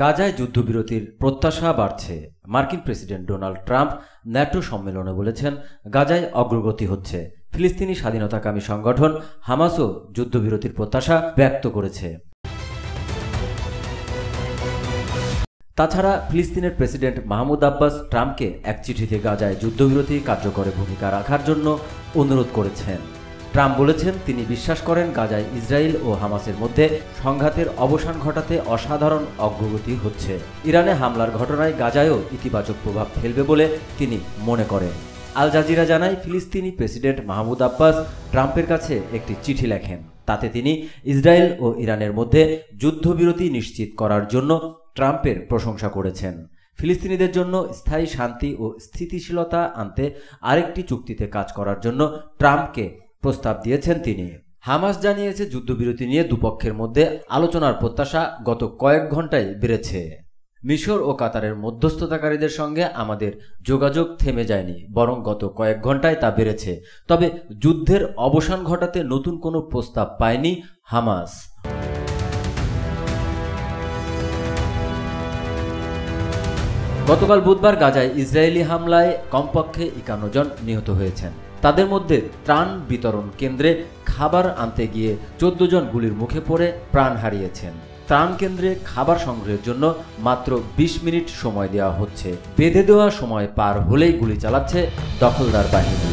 গাজায় যুদ্ধবিরতির প্রত্যাশা বাড়ছে। মার্কিন প্রেসিডেন্ট ডোনাল্ড ট্রাম্প ন্যাটো সম্মেলনে বলেছেন, গাজায় অগ্রগতি হচ্ছে। ফিলিস্তিনি স্বাধীনতাকামী সংগঠন হামাসও যুদ্ধবিরতির প্রত্যাশা ব্যক্ত করেছে। তাছাড়া ফিলিস্তিনের প্রেসিডেন্ট মাহমুদ আব্বাস ট্রাম্পকে এক চিঠিতে গাজায় যুদ্ধবিরতি কার্যকরে ভূমিকা রাখার জন্য অনুরোধ করেছেন। ট্রাম্প বলেছেন, তিনি বিশ্বাস করেন গাজায় ইসরায়েল ও হামাসের মধ্যে সংঘাতের অবসান ঘটাতে অসাধারণ অগ্রগতি হচ্ছে। ইরানে হামলার ঘটনায় গাজায়ও ইতিবাচক প্রভাব ফেলবে বলে তিনি মনে করেন। আল জাজিরা জানায়, ফিলিস্তিনি প্রেসিডেন্ট মাহমুদ আব্বাস ট্রাম্পের কাছে একটি চিঠি লেখেন। তাতে তিনি ইসরায়েল ও ইরানের মধ্যে যুদ্ধবিরতি নিশ্চিত করার জন্য ট্রাম্পের প্রশংসা করেছেন। ফিলিস্তিনিদের জন্য স্থায়ী শান্তি ও স্থিতিশীলতা আনতে আরেকটি চুক্তিতে কাজ করার জন্য ট্রাম্পকে প্রস্তাব দিয়েছেন তিনি। হামাস জানিয়েছে, যুদ্ধবিরতি নিয়ে দুপক্ষের মধ্যে আলোচনার প্রত্যাশা গত কয়েক ঘন্টায় বেড়েছে। মিশর ও কাতারের মধ্যস্থতাকারীদের সঙ্গে আমাদের যোগাযোগ থেমে যায়নি, বরং গত কয়েক ঘন্টায় তা বেড়েছে। তবে যুদ্ধের অবসান ঘটাতে নতুন কোনো প্রস্তাব পায়নি হামাস। গতকাল বুধবার গাজায় ইসরায়েলি হামলায় কমপক্ষে 51 জন নিহত হয়েছেন। তাদের মধ্যে ত্রাণ বিতরণ কেন্দ্রে খাবার আনতে গিয়ে 14 জন গুলির মুখে পড়ে প্রাণ হারিয়েছেন। ত্রাণ কেন্দ্রে খাবার সংগ্রহের জন্য মাত্র 20 মিনিট সময় দেওয়া হচ্ছে। বেঁধে দেওয়া সময় পার হলেই গুলি চালাচ্ছে দখলদার বাহিনী।